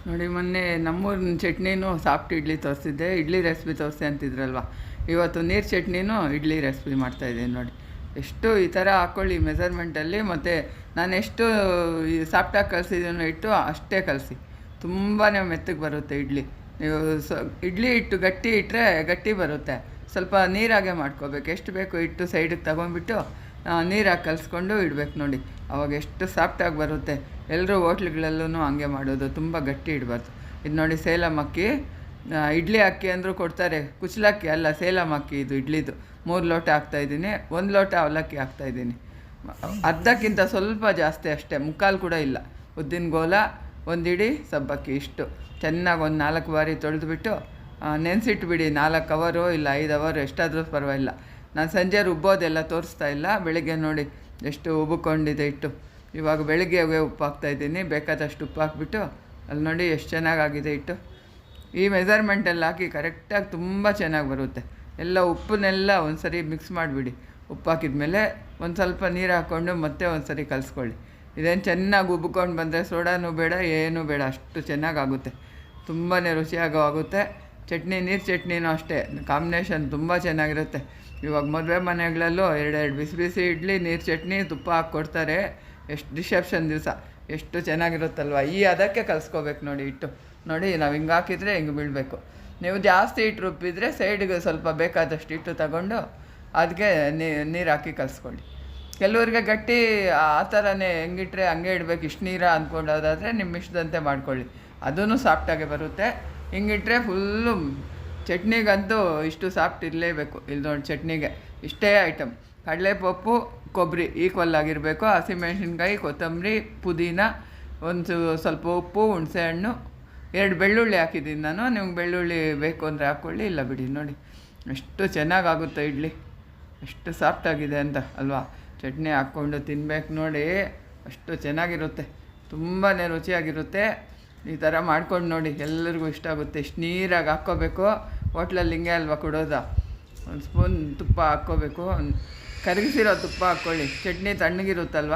ನೋಡಿ ಮೊನ್ನೆ ನಮ್ಮೂರಿನ ಚಟ್ನಿನೂ ಸಾಫ್ಟ್ ಇಡ್ಲಿ ತೋರಿಸಿದ್ದೆ, ಇಡ್ಲಿ ರೆಸಿಪಿ ತೋರಿಸಿ ಅಂತಿದ್ರಲ್ವ. ಇವತ್ತು ನೀರು ಚಟ್ನಿನೂ ಇಡ್ಲಿ ರೆಸಿಪಿ ಮಾಡ್ತಾಯಿದ್ದೀನಿ ನೋಡಿ. ಎಷ್ಟು ಈ ಥರ ಹಾಕ್ಕೊಳ್ಳಿ ಮೆಸರ್ಮೆಂಟಲ್ಲಿ. ಮತ್ತು ನಾನು ಎಷ್ಟು ಸಾಫ್ಟಾಗಿ ಕಲಿಸಿದ್ದೀನೋ ಇಟ್ಟು ಅಷ್ಟೇ ಕಲಸಿ, ತುಂಬಾ ಮೆತ್ತಗೆ ಬರುತ್ತೆ ಇಡ್ಲಿ. ನೀವು ಇಡ್ಲಿ ಇಟ್ಟು ಗಟ್ಟಿ ಇಟ್ಟರೆ ಗಟ್ಟಿ ಬರುತ್ತೆ. ಸ್ವಲ್ಪ ನೀರಾಗೆ ಮಾಡ್ಕೋಬೇಕು. ಎಷ್ಟು ಬೇಕು ಇಟ್ಟು ಸೈಡಿಗೆ ತಗೊಂಡ್ಬಿಟ್ಟು ನೀರಾಗಿ ಕಲಿಸ್ಕೊಂಡು ಇಡಬೇಕು ನೋಡಿ. ಅವಾಗ ಎಷ್ಟು ಸಾಫ್ಟಾಗಿ ಬರುತ್ತೆ. ಎಲ್ಲರೂ ಹೋಟ್ಲುಗಳಲ್ಲೂ ಹಂಗೆ ಮಾಡೋದು, ತುಂಬ ಗಟ್ಟಿ ಇಡಬಾರ್ದು. ಇದು ನೋಡಿ ಸೇಲಂ ಅಕ್ಕಿ, ಇಡ್ಲಿ ಅಕ್ಕಿ ಅಂದರೂ ಕೊಡ್ತಾರೆ, ಕುಚ್ಚಲಕ್ಕಿ ಅಲ್ಲ, ಸೇಲಂ ಅಕ್ಕಿ ಇದು ಇಡ್ಲಿದು. 3 ಲೋಟ ಹಾಕ್ತಾಯಿದ್ದೀನಿ. 1 ಲೋಟ ಅವಲಕ್ಕಿ ಹಾಕ್ತಾಯಿದ್ದೀನಿ. ಅರ್ಧಕ್ಕಿಂತ ಸ್ವಲ್ಪ ಜಾಸ್ತಿ ಅಷ್ಟೇ, ಮುಕ್ಕಾಲು ಕೂಡ ಇಲ್ಲ. ಉದ್ದಿನ ಗೋಲ, 1 ಇಡೀ ಸಬ್ಬಕ್ಕಿ, ಇಷ್ಟು ಚೆನ್ನಾಗಿ ಒಂದು 4 ಬಾರಿ ತೊಳೆದುಬಿಟ್ಟು ನೆನೆಸಿಟ್ಬಿಡಿ. 4 ಅವರು ಇಲ್ಲ 5 ಅವರು ಎಷ್ಟಾದರೂ ಪರವಾಗಿಲ್ಲ. ನಾನು ಸಂಜೆ ರುಬ್ಬೋದೆಲ್ಲ ತೋರಿಸ್ತಾ ಇಲ್ಲ. ಬೆಳಿಗ್ಗೆ ನೋಡಿ ಎಷ್ಟು ಉಬ್ಬಿಕೊಂಡಿದೆ ಇಟ್ಟು. ಇವಾಗ ಬೆಳಿಗ್ಗೆ ಉಪ್ಪು ಹಾಕ್ತಾಯಿದ್ದೀನಿ. ಬೇಕಾದಷ್ಟು ಉಪ್ಪು ಹಾಕ್ಬಿಟ್ಟು ಅಲ್ಲಿ ನೋಡಿ ಎಷ್ಟು ಚೆನ್ನಾಗಾಗಿದೆ ಇಟ್ಟು. ಈ ಮೆಸರ್ಮೆಂಟಲ್ಲಿ ಹಾಕಿ ಕರೆಕ್ಟಾಗಿ ತುಂಬ ಚೆನ್ನಾಗಿ ಬರುತ್ತೆ. ಎಲ್ಲ ಉಪ್ಪನ್ನೆಲ್ಲ ಒಂದು ಸರಿ ಮಿಕ್ಸ್ ಮಾಡಿಬಿಡಿ. ಉಪ್ಪು ಹಾಕಿದ್ಮೇಲೆ ಒಂದು ಸ್ವಲ್ಪ ನೀರು ಹಾಕ್ಕೊಂಡು ಮತ್ತೆ ಒಂದು ಸರಿ ಕಲಿಸ್ಕೊಳ್ಳಿ. ಇದೇನು ಚೆನ್ನಾಗಿ ಉಬ್ಬಿಕೊಂಡು ಬಂದರೆ ಸೋಡಾನೂ ಬೇಡ, ಏನೂ ಬೇಡ, ಅಷ್ಟು ಚೆನ್ನಾಗಾಗುತ್ತೆ. ತುಂಬಾ ರುಚಿಯಾಗೂ ಆಗುತ್ತೆ. ಚಟ್ನಿ, ನೀರು ಚಟ್ನಿನೂ ಅಷ್ಟೇ, ಕಾಂಬಿನೇಷನ್ ತುಂಬ ಚೆನ್ನಾಗಿರುತ್ತೆ. ಇವಾಗ ಮದುವೆ ಮನೆಗಳಲ್ಲೂ 2 ಬಿಸಿ ಬಿಸಿ ಇಡ್ಲಿ, ನೀರು ಚಟ್ನಿ, ತುಪ್ಪ ಹಾಕಿ ಕೊಡ್ತಾರೆ. ಎಷ್ಟು ರಿಸೆಪ್ಷನ್ ದಿವಸ ಎಷ್ಟು ಚೆನ್ನಾಗಿರುತ್ತಲ್ವ. ಅದಕ್ಕೆ ಕಲಿಸ್ಕೋಬೇಕು ನೋಡಿ ಇಟ್ಟು. ನೋಡಿ ನಾವು ಹಿಂಗೆ ಹಾಕಿದರೆ ಹಿಂಗೆ ಬೀಳಬೇಕು. ನೀವು ಜಾಸ್ತಿ ಇಟ್ಟು ರುಬ್ಬಿದರೆ ಸೈಡ್ಗೆ ಸ್ವಲ್ಪ ಬೇಕಾದಷ್ಟು ಇಟ್ಟು ತಗೊಂಡು ಅದಕ್ಕೆ ನೀರು ಹಾಕಿ ಕಲಿಸ್ಕೊಳ್ಳಿ. ಕೆಲವ್ರಿಗೆ ಗಟ್ಟಿ ಆ ಥರನೇ ಹೆಂಗಿಟ್ರೆ ಹಂಗೆ ಇಡಬೇಕು, ಇಷ್ಟು ನೀರ ಅಂದ್ಕೊಂಡೋದಾದರೆ ನಿಮ್ಮ ಇಷ್ಟದಂತೆ ಮಾಡ್ಕೊಳ್ಳಿ, ಅದೂ ಸಾಫ್ಟಾಗೆ ಬರುತ್ತೆ. ಹಿಂಗಿಟ್ರೆ ಫುಲ್ಲು ಚಟ್ನಿಗಂತೂ ಇಷ್ಟು ಸಾಫ್ಟ್ ಇರಲೇಬೇಕು. ಇಲ್ಲಿ ನೋಡಿ ಚಟ್ನಿಗೆ ಇಷ್ಟೇ ಐಟಮ್: ಕಡಲೆಪಪ್ಪು, ಕೊಬ್ಬರಿ ಈಕ್ವಲ್ ಆಗಿರಬೇಕು, ಹಸಿಮೆಣಸಿನ್ಕಾಯಿ, ಕೊತ್ತಂಬರಿ, ಪುದೀನ, ಒಂದು ಸ್ವಲ್ಪ ಉಪ್ಪು, ಹುಣಸೆಹಣ್ಣು, 2 ಬೆಳ್ಳುಳ್ಳಿ ಹಾಕಿದ್ದೀನಿ ನಾನು. ನಿಮ್ಗೆ ಬೆಳ್ಳುಳ್ಳಿ ಬೇಕು ಅಂದರೆ ಹಾಕ್ಕೊಳ್ಳಿ, ಇಲ್ಲ ಬಿಡಿ. ನೋಡಿ ಎಷ್ಟು ಚೆನ್ನಾಗಾಗುತ್ತೆ ಇಡ್ಲಿ, ಎಷ್ಟು ಸಾಫ್ಟಾಗಿದೆ ಅಂತ ಅಲ್ವಾ. ಚಟ್ನಿ ಹಾಕ್ಕೊಂಡು ತಿನ್ಬೇಕು ನೋಡಿ, ಅಷ್ಟು ಚೆನ್ನಾಗಿರುತ್ತೆ, ತುಂಬಾ ರುಚಿಯಾಗಿರುತ್ತೆ. ಈ ಥರ ಮಾಡ್ಕೊಂಡು ನೋಡಿ, ಎಲ್ಲರಿಗೂ ಇಷ್ಟ ಆಗುತ್ತೆ. ಇಷ್ಟು ನೀರಾಗಿ ಹಾಕ್ಕೋಬೇಕು. ಹೋಟ್ಲಲ್ಲಿ ಹಿಂಗೆ ಅಲ್ವಾ ಕೊಡೋದು. 1 ಸ್ಪೂನ್ ತುಪ್ಪ ಹಾಕ್ಕೋಬೇಕು, ಕರಗಿಸಿರೋ ತುಪ್ಪ ಹಾಕ್ಕೊಳ್ಳಿ. ಚಟ್ನಿ ತಣ್ಣಗಿರುತ್ತಲ್ವ,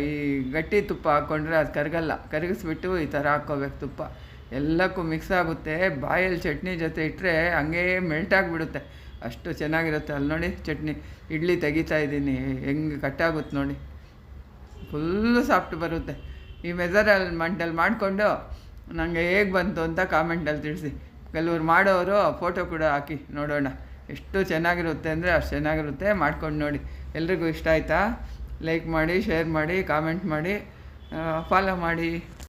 ಈ ಗಟ್ಟಿ ತುಪ್ಪ ಹಾಕ್ಕೊಂಡ್ರೆ ಅದು ಕರಗಲ್ಲ. ಕರಗಿಸ್ಬಿಟ್ಟು ಈ ಥರ ಹಾಕ್ಕೋಬೇಕು ತುಪ್ಪ. ಎಲ್ಲಕ್ಕೂ ಮಿಕ್ಸ್ ಆಗುತ್ತೆ. ಬಾಯಲ್ಲಿ ಚಟ್ನಿ ಜೊತೆ ಇಟ್ಟರೆ ಹಂಗೇ ಮೆಲ್ಟಾಗಿಬಿಡುತ್ತೆ, ಅಷ್ಟು ಚೆನ್ನಾಗಿರುತ್ತೆ. ಅಲ್ಲಿ ನೋಡಿ ಚಟ್ನಿ ಇಡ್ಲಿ ತೆಗಿತಾ ಇದ್ದೀನಿ, ಹೆಂಗೆ ಕಟ್ಟಾಗುತ್ತೆ ನೋಡಿ, ಫುಲ್ಲು ಸಾಫ್ಟ್ ಬರುತ್ತೆ. ಈ ಮೆಸರ್ಮೆಂಟಲ್ಲಿ ಮಾಡಿಕೊಂಡು ನನಗೆ ಹೇಗೆ ಬಂತು ಅಂತ ಕಾಮೆಂಟಲ್ಲಿ ತಿಳಿಸಿ. ಕೆಲವ್ರು ಮಾಡೋರು ಫೋಟೋ ಕೂಡ ಹಾಕಿ ನೋಡೋಣ. ಎಷ್ಟು ಚೆನ್ನಾಗಿರುತ್ತೆ ಅಂದರೆ ಅಷ್ಟು ಚೆನ್ನಾಗಿರುತ್ತೆ. ಮಾಡ್ಕೊಂಡು ನೋಡಿ. ಎಲ್ರಿಗೂ ಇಷ್ಟ ಆಯಿತಾ? ಲೈಕ್ ಮಾಡಿ, ಶೇರ್ ಮಾಡಿ, ಕಾಮೆಂಟ್ ಮಾಡಿ, ಫಾಲೋ ಮಾಡಿ.